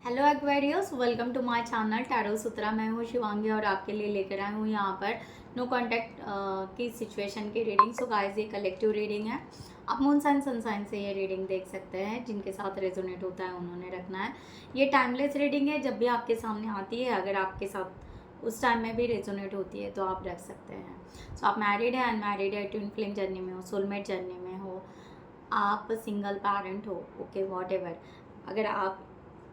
Hello Aquarius, welcome to my channel tarot Sutra. मैं हूँ शिवांगी और आपके लिए लेकर आई हूँ यहाँ पर नो कांटेक्ट की सिचुएशन की रीडिंग। सो गाइस, ये कलेक्टिव रीडिंग है। आप मून साइन सन साइन से ये रीडिंग देख सकते हैं। जिनके साथ रेजोनेट होता है उन्होंने रखना है। ये टाइमलेस रीडिंग है। जब भी आपके सामने आती है, अगर आपके साथ उस टाइम में भी रेजोनेट होती है तो आप रख सकते हैं। सो आप मैरिड है, अनमैरिड है, ट्विन फ्लेम जर्नी में हो, सोलमेट जर्नी में हो, आप सिंगल पेरेंट हो, ओके वॉट एवर, अगर आप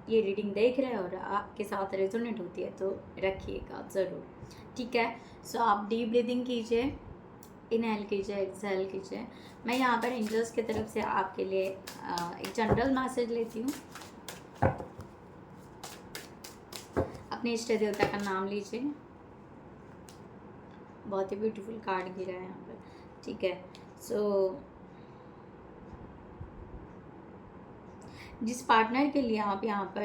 ये रीडिंग देख रहे हैं और आपके साथ रेजोनेट होती है तो रखिएगा ज़रूर, ठीक है। सो आप डीप ब्रीदिंग कीजिए, इनहेल कीजिए, एक्सहेल कीजिए। मैं यहाँ पर एंजल्स की तरफ से आपके लिए एक जनरल मैसेज लेती हूँ। अपने इष्ट देवता का नाम लीजिए। बहुत ही ब्यूटीफुल कार्ड गिरा है यहाँ पर, ठीक है। सो जिस पार्टनर के लिए आप यहाँ पर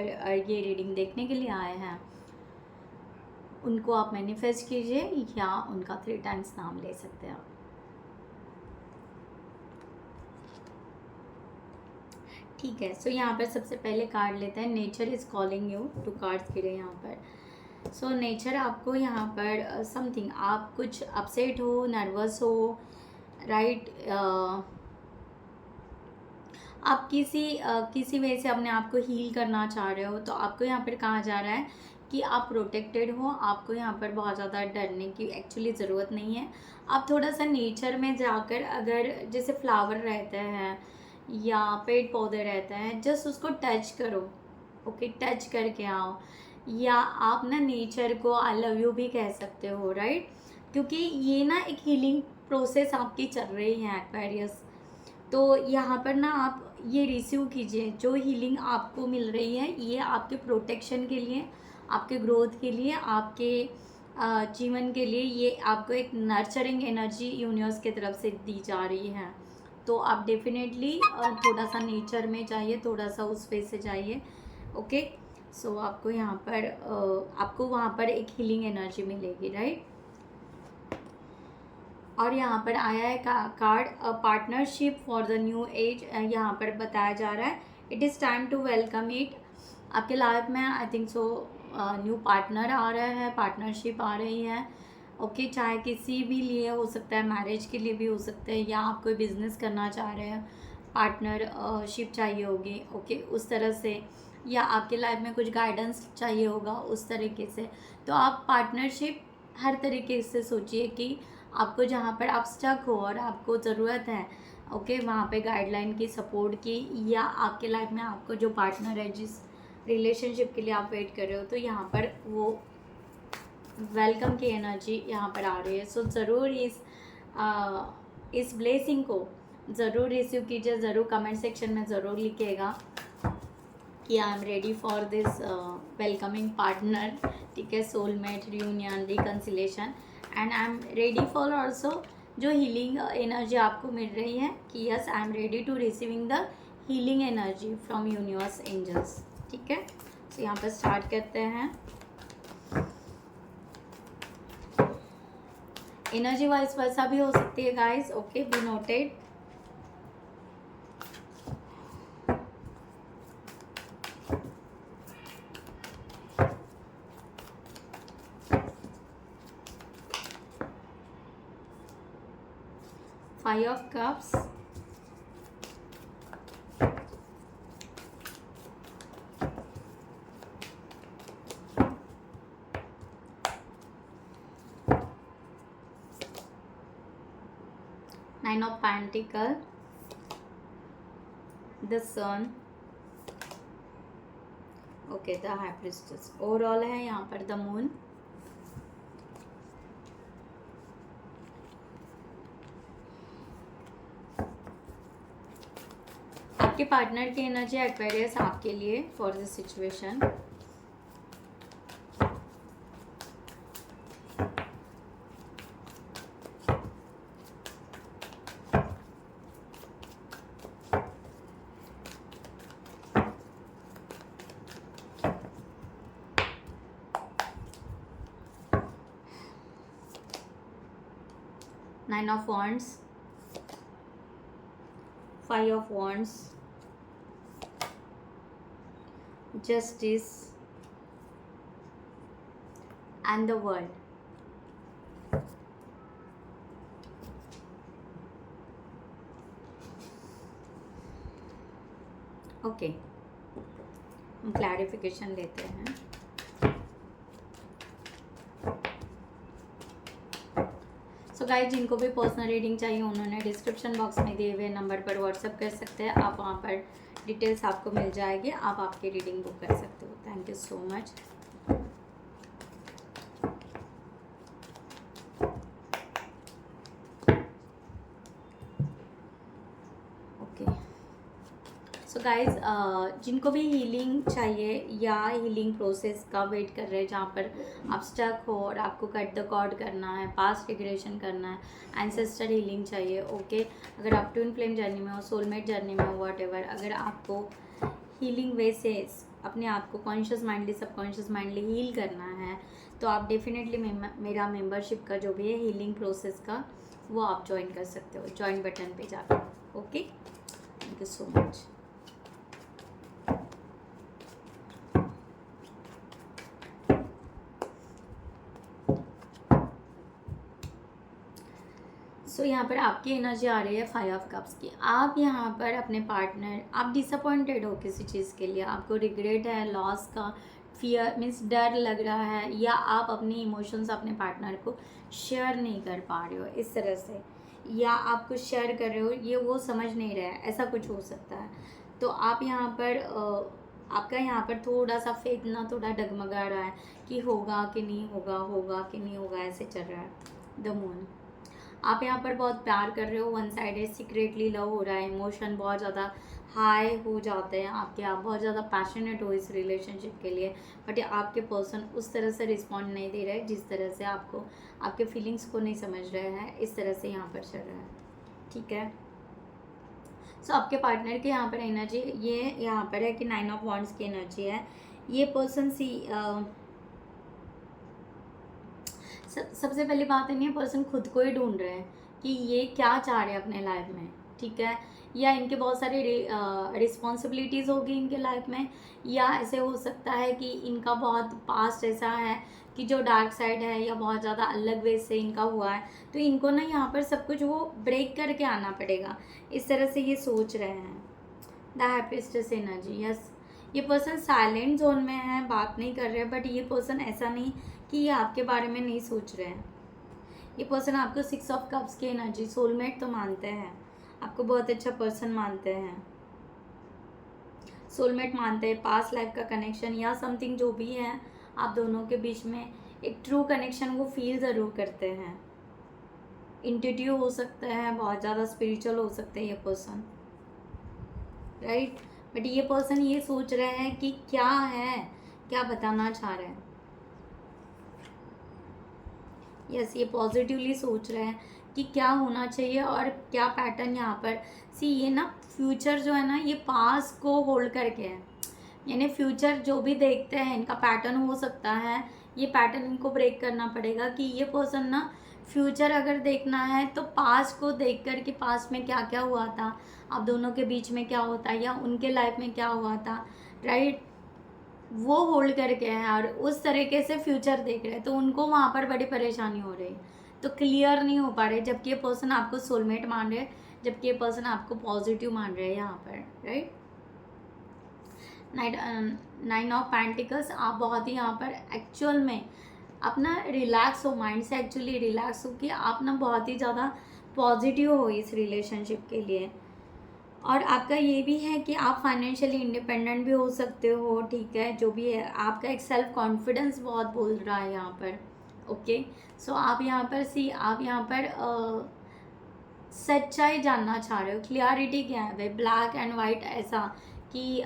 ये रीडिंग देखने के लिए आए हैं, उनको आप मैनिफेस्ट कीजिए या उनका 3 टाइम्स नाम ले सकते हैं आप। ठीक है। सो यहाँ पर सबसे पहले कार्ड लेते हैं। Nature is calling you. 2 cards गिरे यहाँ पर। सो नेचर आपको यहाँ पर समथिंग, आप कुछ अपसेट हो, नर्वस हो, राइट। आप किसी वे से अपने आप को हील करना चाह रहे हो, तो आपको यहाँ पर कहा जा रहा है कि आप प्रोटेक्टेड हो। आपको यहाँ पर बहुत ज़्यादा डरने की एक्चुअली ज़रूरत नहीं है। आप थोड़ा सा नेचर में जाकर, अगर जैसे फ्लावर रहते हैं या पेड़ पौधे रहते हैं, जस्ट उसको टच करो, ओके, टच करके आओ। या आप ना नेचर को आई लव यू भी कह सकते हो, राइट। क्योंकि ये ना एक हीलिंग प्रोसेस आपकी चल रही है एक्वेरियस। तो यहाँ पर ना आप ये रिसीव कीजिए, जो हीलिंग आपको मिल रही है ये आपके प्रोटेक्शन के लिए, आपके ग्रोथ के लिए, आपके जीवन के लिए, ये आपको एक नर्चरिंग एनर्जी यूनिवर्स की तरफ से दी जा रही है। तो आप डेफिनेटली थोड़ा सा नेचर में जाइए, थोड़ा सा उस वे से जाइए, ओके। सो आपको यहाँ पर आपको वहाँ पर एक हीलिंग एनर्जी मिलेगी, राइट। और यहाँ पर आया है card partnership for the new age. यहाँ पर बताया जा रहा है it is time to welcome it. आपके लाइफ में I think so new partner आ रहा है, पार्टनरशिप आ रही है, ओके। चाहे किसी भी लिए हो सकता है, मैरिज के लिए भी हो सकता है, या आप कोई बिजनेस करना चाह रहे हैं, पार्टनरशिप चाहिए होगी, ओके, उस तरह से, या आपके लाइफ में कुछ गाइडेंस चाहिए होगा उस तरीके से। तो आप पार्टनरशिप हर तरीके से सोचिए कि आपको जहाँ पर आप स्टक हो और आपको ज़रूरत है, ओके, वहाँ पे गाइडलाइन की, सपोर्ट की, या आपके लाइफ में आपको जो पार्टनर है, जिस रिलेशनशिप के लिए आप वेट कर रहे हो, तो यहाँ पर वो वेलकम की एनर्जी यहाँ पर आ रही है। सो ज़रूर इस ब्लेसिंग को ज़रूर रिसीव कीजिए। ज़रूर कमेंट सेक्शन में ज़रूर लिखिएगा कि I am ready for this welcoming partner, ठीक है, soulmate, reunion, reconciliation, and I am ready for also जो हीलिंग एनर्जी आपको मिल रही है कि yes I am ready to receiving the healing energy from universe angels, ठीक है। तो यहाँ पर स्टार्ट करते हैं। एनर्जी वाइज वैसा भी हो सकती है guys, okay, be noted. Five of Cups, Nine of Pentacles, the Sun, okay, the high priestess. Overall है यहाँ पर द मून, आपके पार्टनर की एनर्जी एक्वेरियस आपके लिए for this situation. Nine of Wands, Five of Wands, justice and the world. Okay, हम clarification लेते हैं. सो गाइस, जिनको भी पर्सनल रीडिंग चाहिए उन्होंने डिस्क्रिप्शन बॉक्स में दिए हुए नंबर पर व्हाट्सअप कर सकते हैं. आप वहाँ पर डिटेल्स आपको मिल जाएगी, आप आपकी रीडिंग बुक कर सकते हो. Thank you so much. So guys, जिनको भी हीलिंग चाहिए या हीलिंग प्रोसेस का वेट कर रहे हैं, जहाँ पर आप स्टक हो और आपको कट द कॉर्ड करना है, पास्ट रिग्रेशन करना है, एंसेस्टर हीलिंग चाहिए. ओके, अगर आप ट्विन फ्लेम जर्नी में हो, सोलमेट जर्नी में हो, व्हाटएवर, अगर आपको हीलिंग वे से अपने आप को conscious mindly subconscious mindly heal करना है, तो आप डेफिनेटली मेरा मेंबरशिप का जो भी है हीलिंग प्रोसेस का, वो आप ज्वाइन कर सकते हो ज्वाइन बटन पे जाकर. Okay, thank you so much. So यहाँ पर आपकी एनर्जी आ रही है 5 ऑफ कप्स की. आप यहाँ पर अपने पार्टनर, आप डिसअपॉइंटेड हो किसी चीज़ के लिए, आपको रिग्रेट है, लॉस का फियर मीन्स डर लग रहा है, या आप अपनी इमोशंस अपने पार्टनर को शेयर नहीं कर पा रहे हो इस तरह से, या आप कुछ शेयर कर रहे हो ये वो समझ नहीं रहा है, ऐसा कुछ हो सकता है. तो आप यहाँ पर आपका यहाँ पर थोड़ा सा फेथ ना थोड़ा डगमगा रहा है कि होगा कि नहीं होगा, होगा कि नहीं होगा, ऐसे चल रहा है. द मून, आप यहाँ पर बहुत प्यार कर रहे हो, वन साइडेड सीक्रेटली लव हो रहा है, इमोशन बहुत ज़्यादा हाई हो जाते हैं आपके, आप बहुत ज़्यादा पैशनेट हो इस रिलेशनशिप के लिए, बट आपके पर्सन उस तरह से रिस्पॉन्ड नहीं दे रहे हैं जिस तरह से आपको, आपके फीलिंग्स को नहीं समझ रहे हैं, इस तरह से यहाँ पर चल रहा है. ठीक है. सो आपके पार्टनर के यहाँ पर एनर्जी ये यहाँ पर है कि 9 ऑफ वॉन्ड्स की एनर्जी है. ये पर्सन सबसे पहली बात है, ये पर्सन खुद को ही ढूंढ रहे हैं कि ये क्या चाह रहे हैं अपने लाइफ में. ठीक है, या इनके बहुत सारी रिस्पॉन्सिबिलिटीज़ होगी इनके लाइफ में, या ऐसे हो सकता है कि इनका बहुत पास्ट ऐसा है कि जो डार्क साइड है या बहुत ज़्यादा अलग वे से इनका हुआ है, तो इनको ना यहाँ पर सब कुछ वो ब्रेक करके आना पड़ेगा, इस तरह से ये सोच रहे हैं. द हैप्पीस्ट एनर्जी, यस, ये पर्सन साइलेंट जोन में है, बात नहीं कर रहे, बट ये पर्सन ऐसा नहीं कि ये आपके बारे में नहीं सोच रहे हैं. ये पर्सन आपको 6 ऑफ कप्स की एनर्जी, सोलमेट तो मानते हैं, आपको बहुत अच्छा पर्सन मानते हैं, सोलमेट मानते हैं, पास्ट लाइफ का कनेक्शन या समथिंग जो भी है आप दोनों के बीच में एक ट्रू कनेक्शन वो फील ज़रूर करते हैं. इंट्यूटिव हो सकते हैं, बहुत ज़्यादा स्पिरिचुअल हो सकते हैं ये पर्सन, राइट. बट ये पर्सन ये सोच रहे हैं कि क्या है, क्या बताना चाह रहे हैं. यस, ये पॉजिटिवली सोच रहे हैं कि क्या होना चाहिए और क्या पैटर्न यहाँ पर. ये ना फ्यूचर जो है ना, ये पास को होल्ड करके है, यानी फ्यूचर जो भी देखते हैं इनका पैटर्न हो सकता है, ये पैटर्न इनको ब्रेक करना पड़ेगा कि ये पर्सन ना फ्यूचर अगर देखना है तो पास्ट को देख कर कि पास्ट में क्या क्या हुआ था, आप दोनों के बीच में क्या होता है या उनके लाइफ में क्या हुआ था, राइट, वो होल्ड करके हैं और उस तरीके से फ्यूचर देख रहे हैं, तो उनको वहाँ पर बड़ी परेशानी हो रही है, तो क्लियर नहीं हो पा रहे. जबकि ये पर्सन आपको सोलमेट मान रहे हैं, जबकि ये पर्सन आपको पॉजिटिव मान रहे हैं यहाँ पर, राइट. 9 ऑफ पेंटिकल्स, आप बहुत ही यहाँ पर एक्चुअल में अपना रिलैक्स हो, माइंड से एक्चुअली रिलैक्स हो कि आप ना बहुत ही ज़्यादा पॉजिटिव हो इस रिलेशनशिप के लिए. और आपका ये भी है कि आप फाइनेंशियली इंडिपेंडेंट भी हो सकते हो. ठीक है, जो भी है आपका एक सेल्फ कॉन्फिडेंस बहुत बोल रहा है यहाँ पर. ओके, सो आप यहाँ पर आप यहाँ पर सच्चाई जानना चाह रहे हो, क्लियरिटी क्या है भाई, ब्लैक एंड वाइट ऐसा कि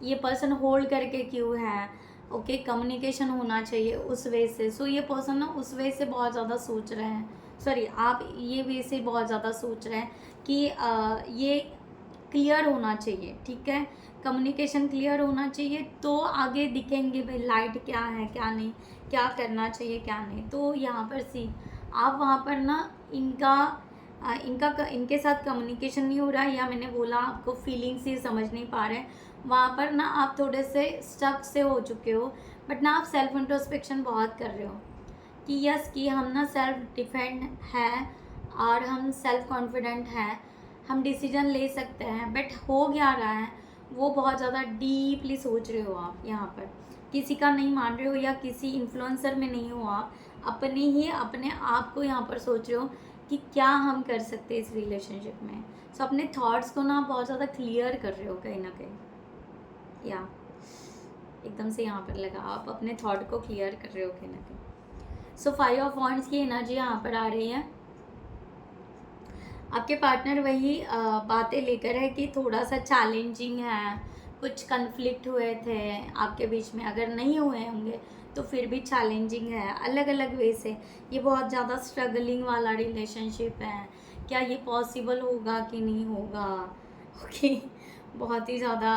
ये पर्सन होल्ड करके क्यों है. ओके, कम्युनिकेशन होना चाहिए उस वे से. सो ये पर्सन ना उस वे से बहुत ज़्यादा सोच रहे हैं, सॉरी आप ये वे से बहुत ज़्यादा सोच रहे हैं कि ये क्लियर होना चाहिए. ठीक है, कम्युनिकेशन क्लियर होना चाहिए तो आगे दिखेंगे भाई लाइट क्या है क्या नहीं, क्या करना चाहिए क्या नहीं. तो यहाँ पर आप वहाँ पर ना इनके साथ कम्युनिकेशन नहीं हो रहा है, या मैंने बोला आपको फीलिंग्स ये समझ नहीं पा रहे हैं, वहाँ पर ना आप थोड़े से स्टक से हो चुके हो, बट ना आप सेल्फ इंट्रोस्पेक्शन बहुत कर रहे हो कि यस कि हम ना सेल्फ डिफेंड है और हम सेल्फ कॉन्फिडेंट हैं, हम डिसीजन ले सकते हैं, बट हो क्या रहा है वो बहुत ज़्यादा डीपली सोच रहे हो आप यहाँ पर, किसी का नहीं मान रहे हो या किसी इन्फ्लुएंसर में नहीं हो आप, अपने ही अपने आप को यहाँ पर सोच रहे हो कि क्या हम कर सकते हैं इस रिलेशनशिप में। सो अपने थॉट्स को ना बहुत ज़्यादा क्लियर कर रहे हो कहीं ना कहीं, या एकदम से यहाँ पर लगा आप अपने थॉट को क्लियर कर रहे हो कहीं ना कहीं। सो 5 ऑफ वॉन्ड्स की एनर्जी यहाँ पर आ रही है। आपके पार्टनर वही बातें लेकर है कि थोड़ा सा चैलेंजिंग है, कुछ कन्फ्लिक्ट हुए थे आपके बीच में, अगर नहीं हुए होंगे तो फिर भी चैलेंजिंग है अलग अलग वे से। ये बहुत ज़्यादा स्ट्रगलिंग वाला रिलेशनशिप है, क्या ये पॉसिबल होगा कि नहीं होगा। ओके बहुत ही ज़्यादा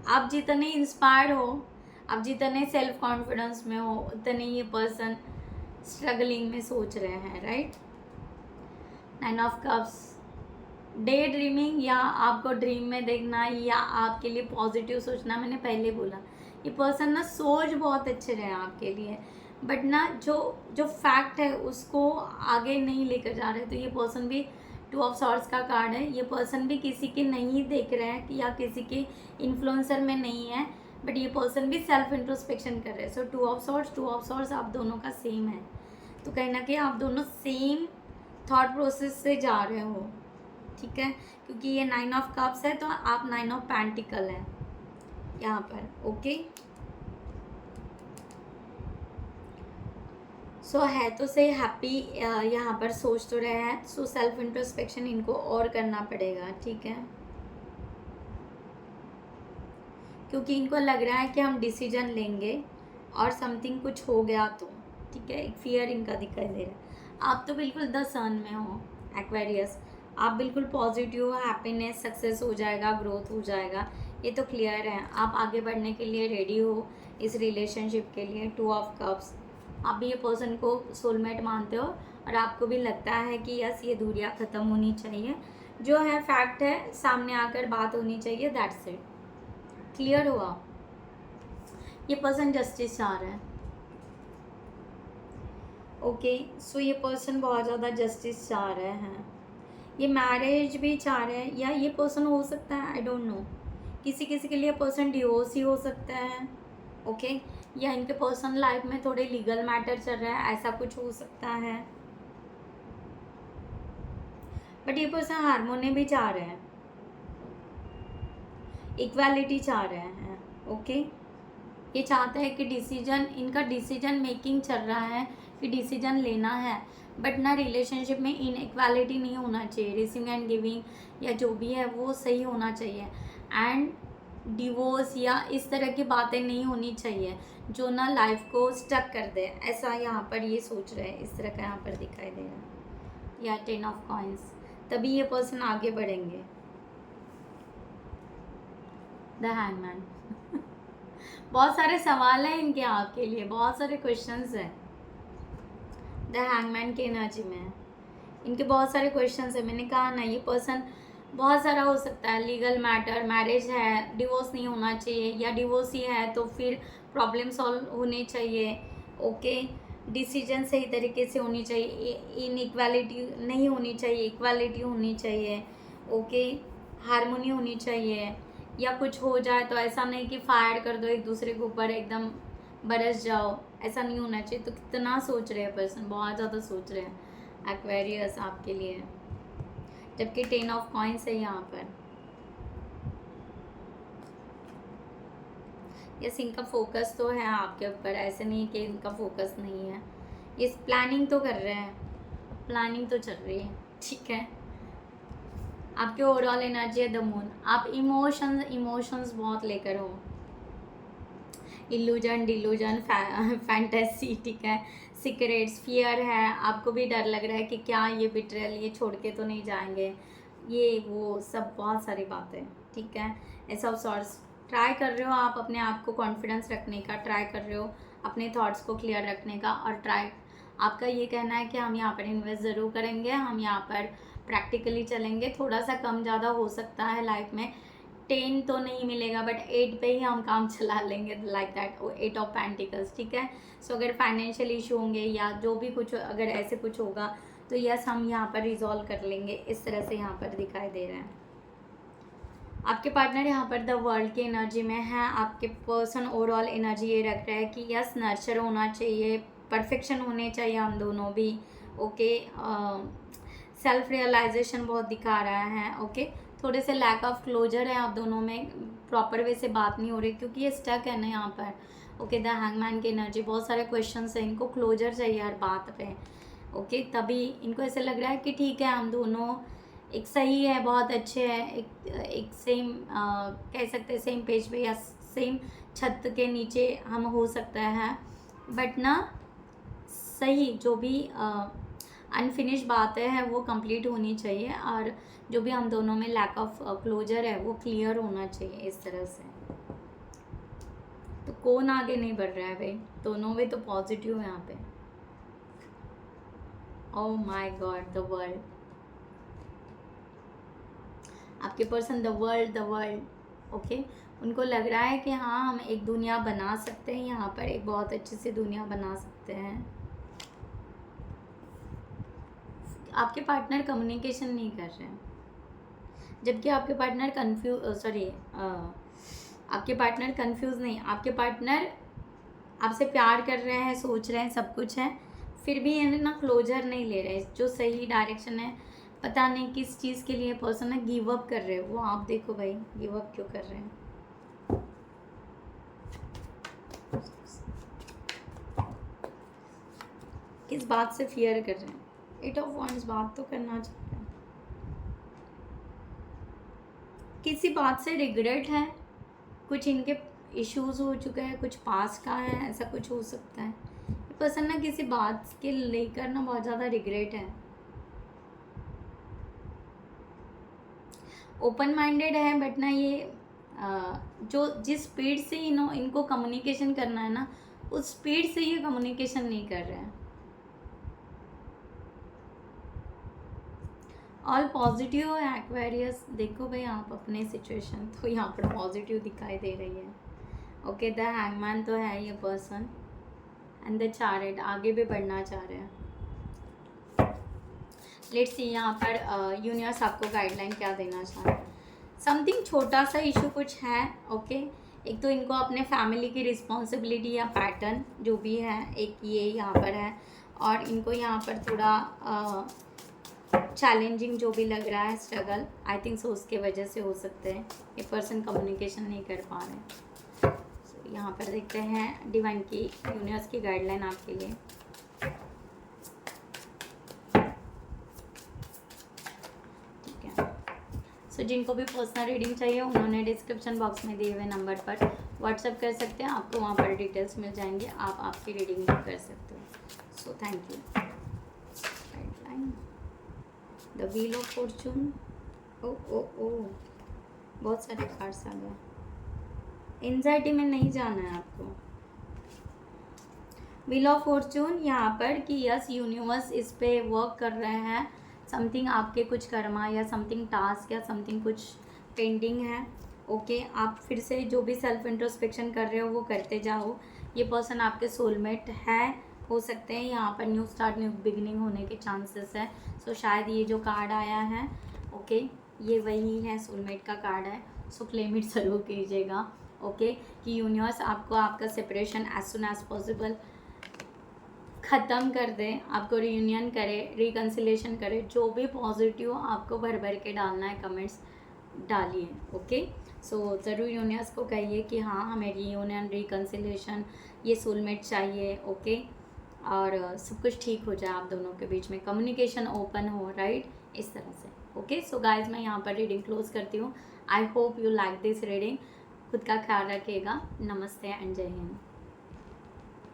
आप जितने इंस्पायर्ड हो, आप जितने सेल्फ कॉन्फिडेंस में हो, उतने ये पर्सन स्ट्रगलिंग में सोच रहे हैं, right. 9 of cups, day dreaming या आपको ड्रीम में देखना या आपके लिए पॉजिटिव सोचना, मैंने पहले बोला ये पर्सन ना सोच बहुत अच्छे रहे आपके लिए, बट ना जो जो फैक्ट है उसको आगे नहीं लेकर जा रहे। तो ये पर्सन भी 2 ऑफ सॉर्ड्स का कार्ड है, ये पर्सन भी किसी के नहीं देख रहे हैं या किसी के इन्फ्लुएंसर में नहीं है, बट ये पर्सन भी सेल्फ इंट्रोस्पेक्शन कर रहे हैं। सो 2 ऑफ सॉर्ड्स आप दोनों का सेम है, तो कहीं ना कहीं आप दोनों सेम थॉट प्रोसेस से जा रहे हो, ठीक है, क्योंकि ये 9 ऑफ कप्स है तो आप 9 ऑफ पेंटिकल है यहाँ पर। ओके सो है तो सही हैप्पी, यहाँ पर सोच तो रहे हैं। सो सेल्फ इंट्रोस्पेक्शन इनको और करना पड़ेगा, ठीक है, क्योंकि इनको लग रहा है कि हम डिसीजन लेंगे और समथिंग कुछ हो गया तो, ठीक है, एक फियर इनका दिखाई दे रहा है। आप तो बिल्कुल द सन में हो एक्वेरियस, आप बिल्कुल पॉजिटिव हो, हैप्पीनेस, सक्सेस हो जाएगा, ग्रोथ हो जाएगा, ये तो क्लियर है। आप आगे बढ़ने के लिए रेडी हो इस रिलेशनशिप के लिए। 2 ऑफ कप्स, आप भी ये पर्सन को सोलमेट मानते हो और आपको भी लगता है कि यस ये दूरियां ख़त्म होनी चाहिए, जो है फैक्ट है, सामने आकर बात होनी चाहिए, दैट्स इट। क्लियर हुआ। ये पर्सन जस्टिस चाह रहा है। ओके सो ये पर्सन बहुत ज़्यादा जस्टिस चाह रहे हैं, ये मैरिज भी चाह रहे हैं, या ये पर्सन हो सकता है, आई डोंट नो, किसी किसी के लिए पर्सन डिवोर्स ही हो सकता है। ओके या इनके पर्सनल लाइफ में थोड़े लीगल मैटर चल रहा है, ऐसा कुछ हो सकता है, बट ये पर्सन हार्मोनी भी चाह रहे हैं, इक्वालिटी चाह रहे हैं। ओके ये चाहते हैं कि डिसीजन, इनका डिसीजन मेकिंग चल रहा है कि डिसीजन लेना है, बट ना रिलेशनशिप में इनइक्वालिटी नहीं होना चाहिए, रिसीविंग एंड गिविंग या जो भी है वो सही होना चाहिए, एंड डिवोर्स या इस तरह की बातें नहीं होनी चाहिए जो ना लाइफ को स्टक कर दे, ऐसा यहाँ पर ये सोच रहे हैं, इस तरह का यहाँ पर दिखाई दे रहा है। या 10 ऑफ कॉइंस, तभी ये पर्सन आगे बढ़ेंगे। द हैंगमैन बहुत सारे सवाल हैं इनके आपके लिए, बहुत सारे क्वेश्चंस हैं द हैंगमैन की एनर्जी में, इनके बहुत सारे क्वेश्चंस हैं। मैंने कहा ना ये पर्सन बहुत सारा हो सकता है, लीगल मैटर, मैरिज है, डिवोर्स नहीं होना चाहिए, या डिवोर्स ही है तो फिर प्रॉब्लम सॉल्व होने चाहिए। ओके डिसीजन सही तरीके से होनी चाहिए, इनइक्वालिटी नहीं होनी चाहिए, इक्वालिटी होनी चाहिए। ओके हारमोनी होनी चाहिए, या कुछ हो जाए तो ऐसा नहीं कि फायर कर दो एक दूसरे के ऊपर, एकदम बरस जाओ, ऐसा नहीं होना चाहिए। तो कितना सोच रहे हैं पर्सन, बहुत ज़्यादा सोच रहे हैं एक्वेरियस आपके लिए, जबकि 10 ऑफ कॉइंस है यहाँ पर। यस इनका फोकस तो है आपके ऊपर, ऐसे नहीं कि इनका फोकस नहीं है, ये प्लानिंग तो कर रहे हैं, प्लानिंग तो चल रही है, ठीक है। आपके ओवरऑल एनर्जी है द मून, आप इमोशंस बहुत लेकर हो, इल्यूजन, डिल्यूजन, फैंटेसी, ठीक है, सीक्रेट्स, फियर है, आपको भी डर लग रहा है कि क्या ये बिट्रेल, ये छोड़ के तो नहीं जाएंगे, ये वो सब बहुत सारी बातें, ठीक है। ऐसा ऑफ सॉर्ट्स ट्राई कर रहे हो आप अपने आप को कॉन्फिडेंस रखने का, ट्राई कर रहे हो अपने थॉट्स को क्लियर रखने का, और ट्राई आपका ये कहना है कि हम यहाँ पर इन्वेस्ट ज़रूर करेंगे, हम यहाँ पर प्रैक्टिकली चलेंगे, थोड़ा सा कम ज़्यादा हो सकता है लाइफ में, 10 तो नहीं मिलेगा, बट 8 पे ही हम काम चला लेंगे, लाइक दैट। 8 ऑफ पेंटिकल्स, ठीक है। सो अगर फाइनेंशियल इशू होंगे या जो भी कुछ अगर ऐसे कुछ होगा तो यस हम यहाँ पर रिजॉल्व कर लेंगे, इस तरह से यहाँ पर दिखाई दे रहे हैं। आपके पार्टनर यहाँ पर द वर्ल्ड की एनर्जी में है। आपके पर्सन ओवरऑल एनर्जी ये रख रहा है कि यस नर्चर होना चाहिए, परफेक्शन होने चाहिए हम दोनों भी, ओके। सेल्फ रियलाइजेशन बहुत दिखा रहा है, ओके। थोड़े से लैक ऑफ क्लोजर है आप दोनों में, प्रॉपर वे से बात नहीं हो रही क्योंकि ये स्टक है ना यहाँ पर, ओके। द हैंगमैन की एनर्जी, बहुत सारे क्वेश्चंस हैं, इनको क्लोजर चाहिए हर बात पे, ओके। तभी इनको ऐसे लग रहा है कि ठीक है हम दोनों एक सही है, बहुत अच्छे हैं, एक सेम कह सकते हैं सेम पेज पे या सेम छत के नीचे हम हो सकते हैं, बट ना सही जो भी अनफिनिश बातें हैं वो कंप्लीट होनी चाहिए, और जो भी हम दोनों में लैक ऑफ क्लोजर है वो क्लियर होना चाहिए, इस तरह से। तो कौन आगे नहीं बढ़ रहा है भाई, दोनों में तो पॉजिटिव है यहाँ पे। Oh my God, the world, आपके पर्सन द वर्ल्ड, ओके। उनको लग रहा है कि हाँ हम एक दुनिया बना सकते हैं यहाँ पर, एक बहुत अच्छी सी दुनिया बना सकते हैं। आपके पार्टनर कम्युनिकेशन नहीं कर रहे हैं, जबकि आपके पार्टनर आपके पार्टनर कंफ्यूज नहीं, आपके पार्टनर आपसे प्यार कर रहे हैं, सोच रहे हैं, सब कुछ है, फिर भी ये ना क्लोजर नहीं ले रहे, जो सही डायरेक्शन है पता नहीं किस चीज़ के लिए पर्सन ना गिव अप कर रहे हैं। वो आप देखो भाई गिव अप क्यों कर रहे हैं, किस बात से फियर कर रहे हैं। 8 ऑफ वांड्स, बात तो करना चाहते हैं, किसी बात से रिग्रेट है, कुछ इनके इश्यूज हो चुके हैं, कुछ पास का है, ऐसा कुछ हो सकता है। ये पर्सन ना किसी बात के लेकर ना बहुत ज़्यादा रिग्रेट है, ओपन माइंडेड है, बट ना ये जो जिस स्पीड से इनको कम्युनिकेशन करना है ना, उस स्पीड से ये कम्युनिकेशन नहीं कर रहे हैं। ऑल पॉजिटिव है एक्वेरियस, देखो भाई आप अपने सिचुएशन तो यहाँ पर पॉजिटिव दिखाई दे रही है, ओके। द हैंगमैन तो है ये पर्सन, एंड द चैरियट, आगे भी बढ़ना चाह रहे हैं। लेट्स सी यहाँ पर यूनिवर्स आपको गाइडलाइन क्या देना चाह रहे हैं। समथिंग छोटा सा इशू कुछ है, ओके। एक तो इनको अपने फैमिली की रिस्पॉन्सिबिलिटी या पैटर्न जो भी है, एक ये यहाँ पर है, और इनको यहाँ पर थोड़ा चैलेंजिंग जो भी लग रहा है, स्ट्रगल, आई थिंक सो उसके वजह से हो सकते हैं ये पर्सन कम्युनिकेशन नहीं कर पा रहे। so, यहाँ पर देखते हैं डिवाइन की, यूनिवर्स की गाइडलाइन आपके लिए। ठीक है, सो जिनको भी पर्सनल रीडिंग चाहिए उन्होंने डिस्क्रिप्शन बॉक्स में दिए हुए नंबर पर व्हाट्सएप कर सकते हैं, आपको वहाँ पर डिटेल्स मिल जाएंगे, आप आपकी रीडिंग भी कर सकते हो। So thank you. Guideline, the wheel of fortune, ओ ओ ओ, बहुत सारे कार्ड्स आ गए। एंजाइटी में नहीं जाना है आपको। व्हील ऑफ फॉर्चून यहाँ पर कि यस यूनिवर्स इस पे वर्क कर रहे हैं, समथिंग आपके कुछ कर्मा या समथिंग टास्क या समथिंग कुछ पेंडिंग है, ओके। आप फिर से जो भी सेल्फ इंट्रोस्पेक्शन कर रहे हो वो करते जाओ। ये पर्सन आपके सोलमेट है, हो सकते हैं यहाँ पर न्यू स्टार्ट, न्यू बिगिनिंग होने के चांसेस है। सो शायद ये जो कार्ड आया है, ओके, ये वही है, सोलमेट का कार्ड है। सो क्लेम इट ज़रूर कीजिएगा, ओके, कि यूनिवर्स आपको आपका separation as soon as possible ख़त्म कर दें, आपको रियूनियन करे, रिकन्सिलेशन करे, जो भी पॉजिटिव आपको भर भर के डालना है कमेंट्स डालिए, ओके। सो ज़रूर यूनिवर्स को कहिए कि हाँ हमें रियूनियन, रिकन्सिलेशन, ये सोलमेट चाहिए, ओके, और सब कुछ ठीक हो जाए आप दोनों के बीच में, कम्युनिकेशन ओपन हो, राइट, इस तरह से, ओके। सो गाइज मैं यहाँ पर रीडिंग क्लोज करती हूँ। I hope you like this reading. खुद का ख्याल रखिएगा। नमस्ते एंड जय हिंद।